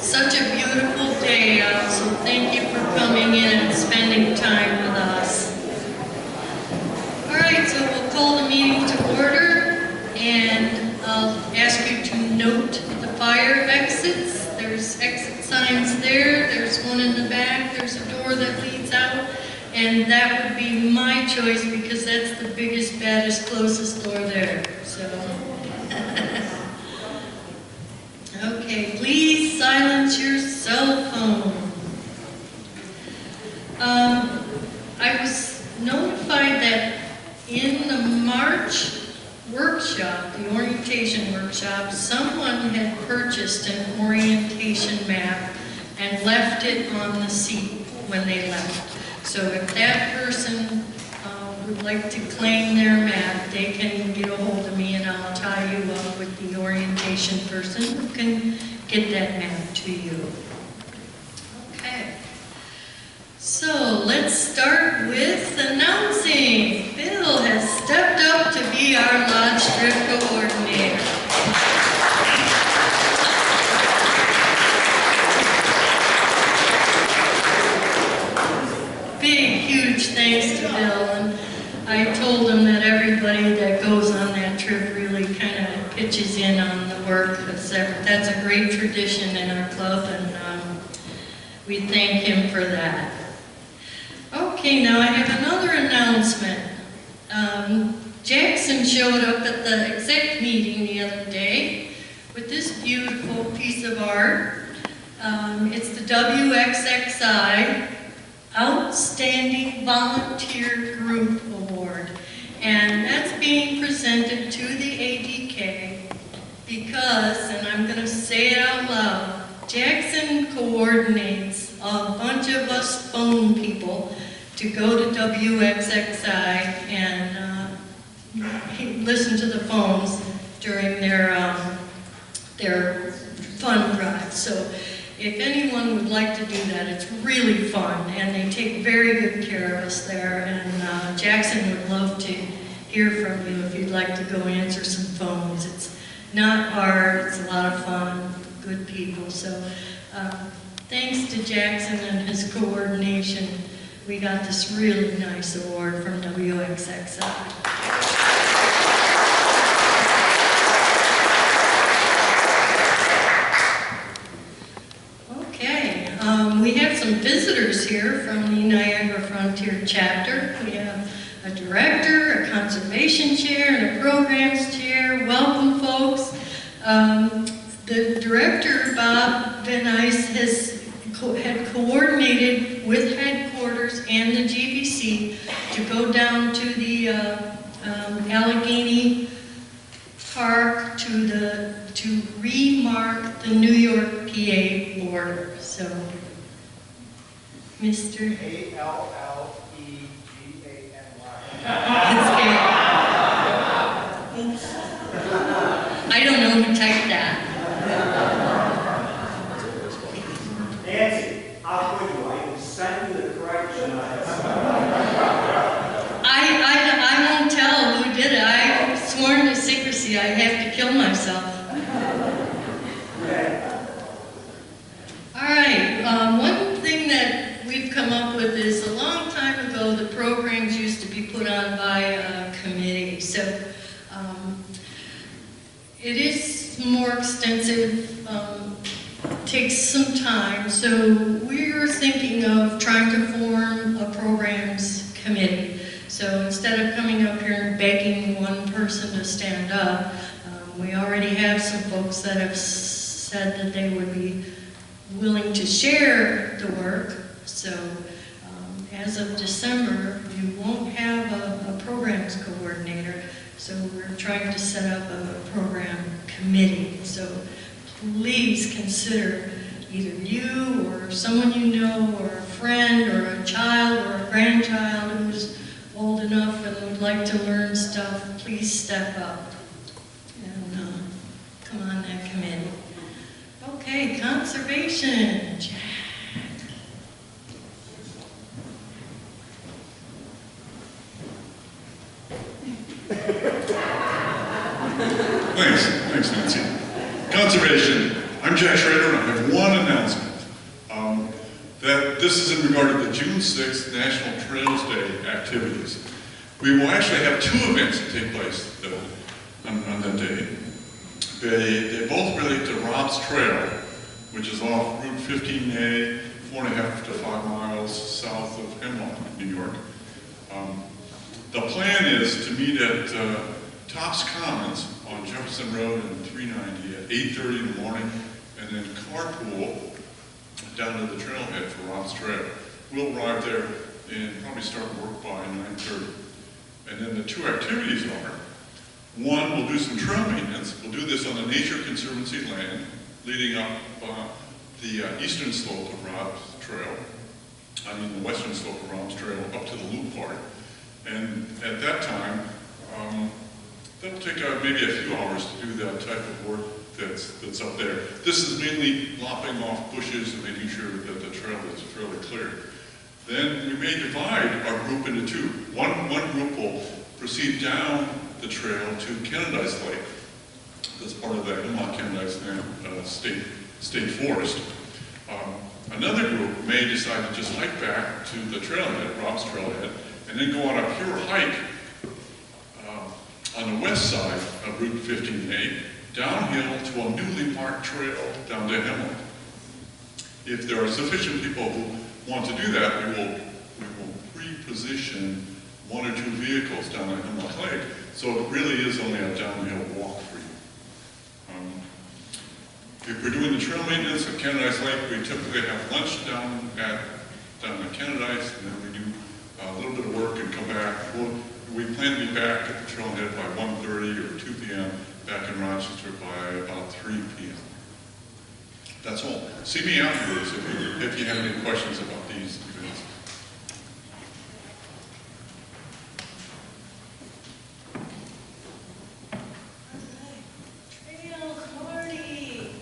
such a beautiful day out, so thank you for coming in and spending time with us. All right, so we'll call the meeting to order, and I'll ask you to note the fire exits. There's exit signs there, there's one in the back, there's a door that leads out, and that would be my choice because that's the biggest, baddest, closest door there. So, okay, please silence your cell phone. I was notified that in the March workshop, the orientation workshop, someone had purchased an orientation map and left it on the seat when they left. So if that person would like to claim their map, they can get a hold of me and I'll tie you up with the orientation person who can get that map to you. Okay. So let's start with announcing. Bill has stepped up to be our lodge trip coordinator. Big, huge thanks to Bill, and I told him that everybody that goes on that trip really kind of pitches in on the work, because that's a great tradition in our club, and we thank him for that. Okay, now I have another announcement. Jackson showed up at the exec meeting the other day with this beautiful piece of art. It's the WXXI Outstanding Volunteer Group Award, and that's being presented to the ADK because, and I'm going to say it out loud, Jackson coordinates a bunch of us phone people to go to WXXI and listen to the phones during their fund drive. So if anyone would like to do that, it's really fun, and they take very good care of us there, and Jackson would love to hear from you if you'd like to go answer some phones. It's not hard, it's a lot of fun, good people. So thanks to Jackson and his coordination, we got this really nice award from WXXI. We have some visitors here from the Niagara Frontier chapter. We have a director, a conservation chair, and a programs chair. Welcome, folks. The director, Bob Van Ice, had coordinated with headquarters and the GVC to go down to the Allegheny Park to remark the New York PA border. So, Mr. Allegheny. Oops. I don't know who typed that. Nancy, I'll put you. I can send you the correction. I won't tell who did it. I've sworn to secrecy. I have to kill myself. All right. One thing that we've come up with is a long time ago, the programs used to be put on by a committee. So it is more extensive, takes some time. So we're thinking of trying to form a programs committee. So instead of coming up here and begging one person to stand up, we already have some folks that have said that they would be willing to share the work. So as of December, you won't have a programs coordinator. So we're trying to set up a program committee. So please consider either you or someone you know or a friend or a child or a grandchild who's old enough and would like to learn stuff, please step up and come on that committee. Okay, conservation. Jack. Thanks, Nancy. Conservation. I I'm Jack Schrader, and I have one announcement. That this is in regard to the June 6th National Trails Day activities. We will actually have two events that take place on that day. They both relate to Rob's Trail, which is off Route 15A, 4.5 to 5 miles south of Hemlock, New York. The plan is to meet at Tops Commons on Jefferson Road and 390 at 8:30 in the morning, and then carpool down to the trailhead for Rob's Trail. We'll arrive there and probably start work by 9:30. And then the two activities are, one, we'll do some trail maintenance. We'll do this on the Nature Conservancy land leading up the eastern slope of Rob's Trail. The western slope of Rob's Trail up to the loop part. And at that time, that'll take maybe a few hours to do that type of work that's up there. This is mainly lopping off bushes and making sure that the trail is fairly clear. Then we may divide our group into two. One group will proceed down the trail to Canadice Lake. That's part of the Hemlock Canadice State Forest. Another group may decide to just hike back to the trailhead, Rob's Trailhead, and then go on a pure hike on the west side of Route 15A, downhill to a newly marked trail down to Hemlock. If there are sufficient people who want to do that, we will pre-position one or two vehicles down at Hemlock Lake, so it really is only a downhill walk for you. If we're doing the trail maintenance at Canadice Lake, we typically have lunch down at Canadice, and then we do a little bit of work and come back. We plan to be back at the trailhead by 1:30 or 2 p.m., back in Rochester by about 3 p.m. That's all. See me afterwards if you have any questions about these events. Trail party.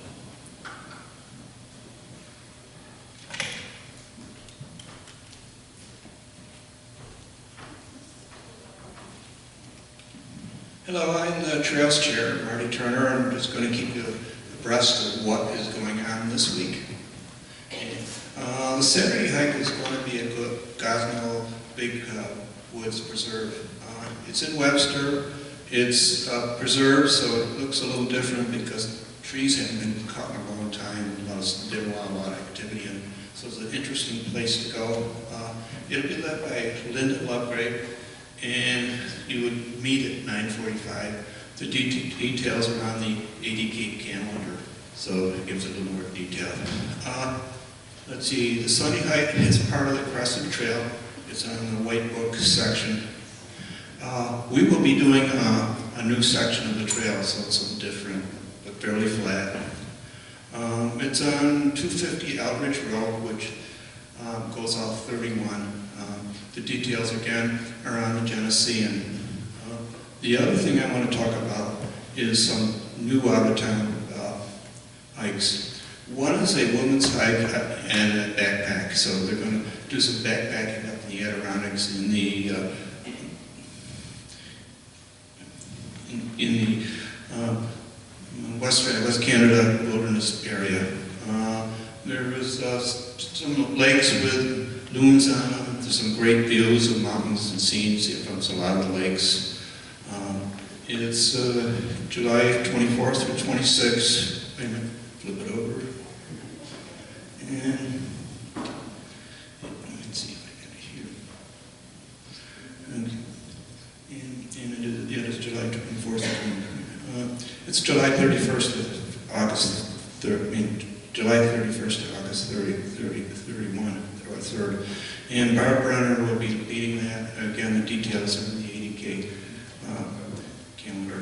Hello, I'm the Trails Chair, Marty Turner, and I'm just going to keep you abreast of what is going on this week. The Saturday hike is going to be at Gosnell Big Woods Preserve. It's in Webster. It's preserved, so it looks a little different because trees haven't been cut in a long time. There's a lot of activity in it. So it's an interesting place to go. It'll be led by Linda Lovegrave, and you would meet at 9:45. The details are on the ADK calendar, so it gives it a little more detail. Let's see, the Sunday hike is part of the Crescent Trail. It's on the White Book section. We will be doing a new section of the trail, so it's a little different, but fairly flat. It's on 250 Outridge Road, which goes off 31. The details, again, are on the Genesee. The other thing I want to talk about is some new out-of-town hikes. One is a women's hike and a backpack. So they're going to do some backpacking up in the Adirondacks in the West Canada wilderness area. There is some lakes with dunes on them. There's some great views of mountains and scenes from a lot of the lakes. It's July 24th through 26th. I'm going to flip it over. And let's see if I get it here. And it is July 24th. It's July 31st to August 3rd. July 31st to August 31 or 3rd. And Barb Brenner will be leading that. Again, the details are in the ADK calendar.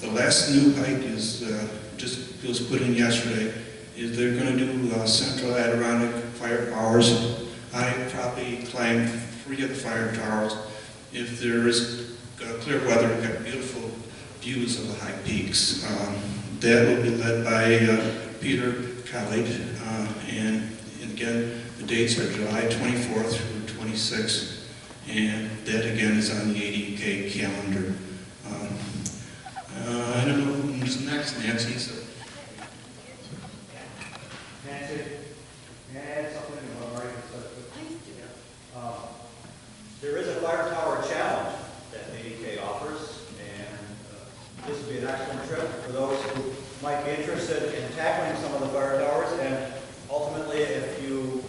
The last new hike is was put in yesterday. Is they're going to do Central Adirondack Fire Towers. I probably climb 3 of the fire towers. If there is clear weather, we've got beautiful views of the high peaks. That will be led by Peter College, and again, the dates are July 24th through 26th, and that again is on the ADK calendar. I don't know who's next, Nancy. So. this would be an excellent trip for those who might be interested in tackling some of the fire towers. And ultimately, if you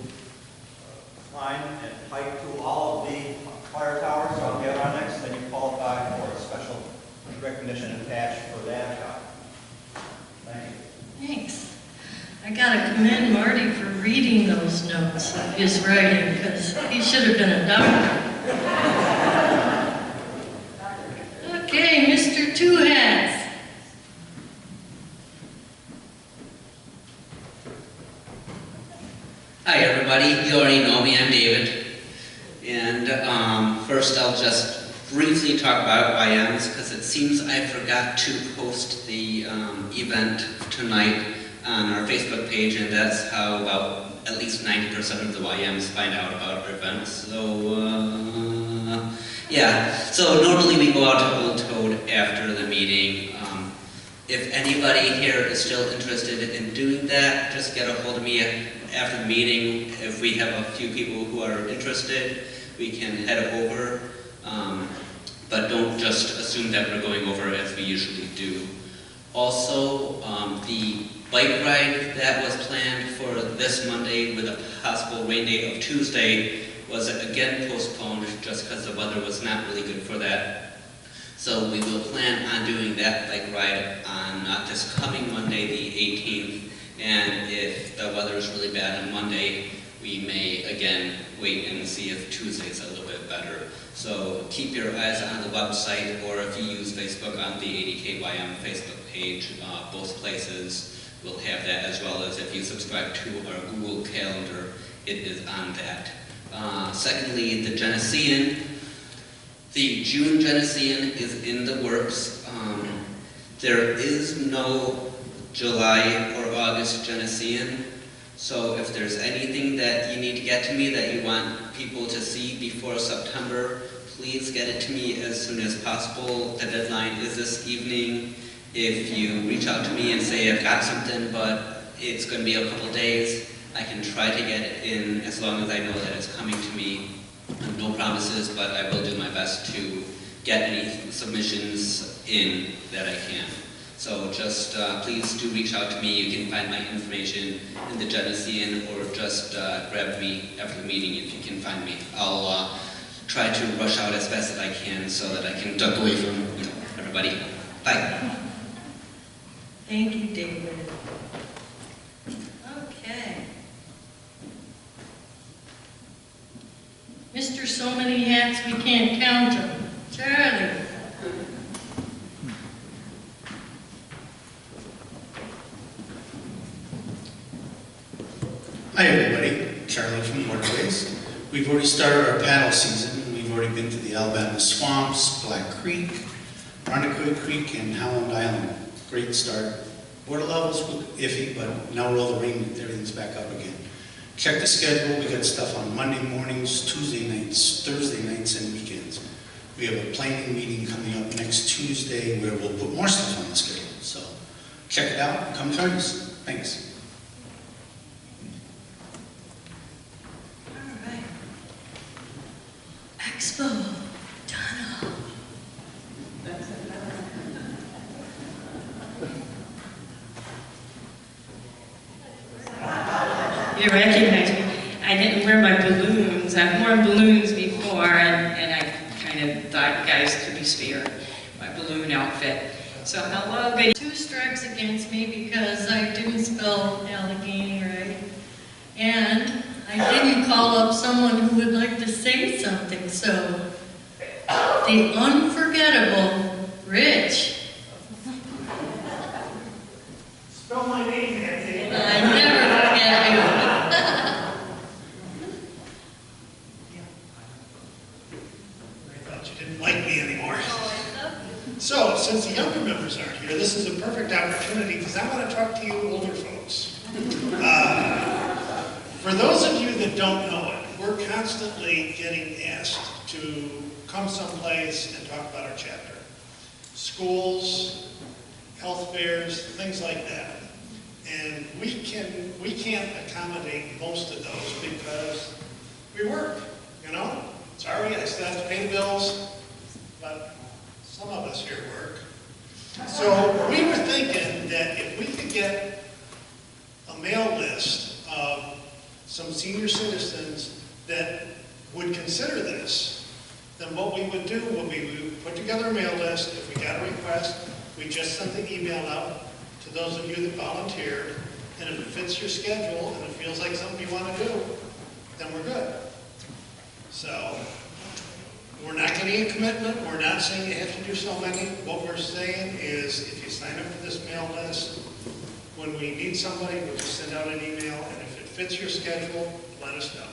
climb and hike to all of the fire towers on the Adirondacks, then you qualify for a special recognition and patch for that job. Thank you. Thanks. I gotta commend Marty for reading those notes of his writing, because he should have been a doctor. Okay, Mr. Two Hats. Hi everybody, you already know me, I'm David. And first I'll just briefly talk about YMs because it seems I forgot to post the event tonight on our Facebook page, and that's how about at least 90% of the YMs find out about our events. So yeah, so normally we go out to Old Toad after the meeting. If anybody here is still interested in doing that, just get a hold of me after the meeting. If we have a few people who are interested, we can head over. But don't just assume that we're going over as we usually do. Also, the bike ride that was planned for this Monday with a possible rain date of Tuesday was again postponed just because the weather was not really good for that. So we will plan on doing that bike ride on this coming Monday, the 18th. And if the weather is really bad on Monday, we may again wait and see if Tuesday's a little bit better. So keep your eyes on the website, or if you use Facebook, on the ADKYM Facebook page. Both places will have that, as well as if you subscribe to our Google Calendar, it is on that. Secondly, the Genesean. The June Genesean is in the works. There is no July or August Genesean. So if there's anything that you need to get to me that you want people to see before September, please get it to me as soon as possible. The deadline is this evening. If you reach out to me and say I've got something, but it's going to be a couple days, I can try to get it in as long as I know that it's coming to me. No promises, but I will do my best to get any submissions in that I can. So just please do reach out to me. You can find my information in the Genesean, or just grab me after the meeting if you can find me. I'll try to rush out as fast as I can so that I can duck away from everybody. Bye. Thank you, David. Okay. Mr. So Many Hats We Can't Count Them. Charlie. Hi everybody, Charlie from Waterways. We've already started our paddle season. We've already been to the Alabama Swamps, Black Creek, Arnaquid Creek, and Howland Island. Great start. Water levels were iffy, but now with all the rain, everything's back up again. Check the schedule. We got stuff on Monday mornings, Tuesday nights, Thursday nights, and weekends. We have a planning meeting coming up next Tuesday where we'll put more stuff on the schedule. So check it out. Come join us. Thanks. All right. Expo. Donna. You recognize me. I didn't wear my balloons. I've worn balloons before, and I kind of thought guys could be spared my balloon outfit. So hello, good. 2 strikes against me because I didn't spell Allegheny right. And I didn't call up someone who would like to say something. So, the unforgettable Rich. Spell my name, Nancy. I never forget you. I thought you didn't like me anymore. So, since the younger members aren't here, this is a perfect opportunity because I want to talk to you older folks. For those of you that don't know it, we're constantly getting asked to come someplace and talk about our chapter. Schools, health fairs, things like that. And we can't accommodate most of those because we work, you know? Sorry, I still have to pay the bills, but some of us here work. So we were thinking that if we could get a mail list of some senior citizens that would consider this, then what we would do would be we would put together a mail list. If we got a request, we just sent the email out to those of you that volunteered. And if it fits your schedule and it feels like something you want to do, then we're good. So we're not getting a commitment. We're not saying you have to do so many. What we're saying is if you sign up for this mail list, when we need somebody, we'll just send out an email. And if it fits your schedule, let us know.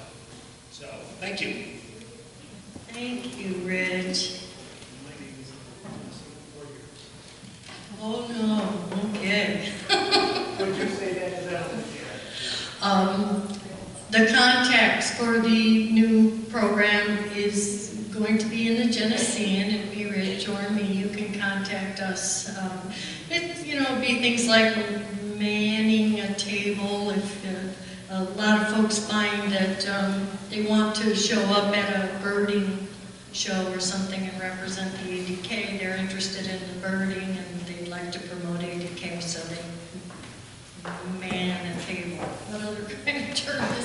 So thank you. Thank you, Rich. Oh, no, okay. Would you say that to them? The contacts for the new program is going to be in the Genesee, it'd be Rich or me. You can contact us. Be things like manning a table. If a lot of folks find that they want to show up at a birding show or something and represent the ADK, they're interested in the birding and they'd like to promote ADK, so they man a table. What other kind of term is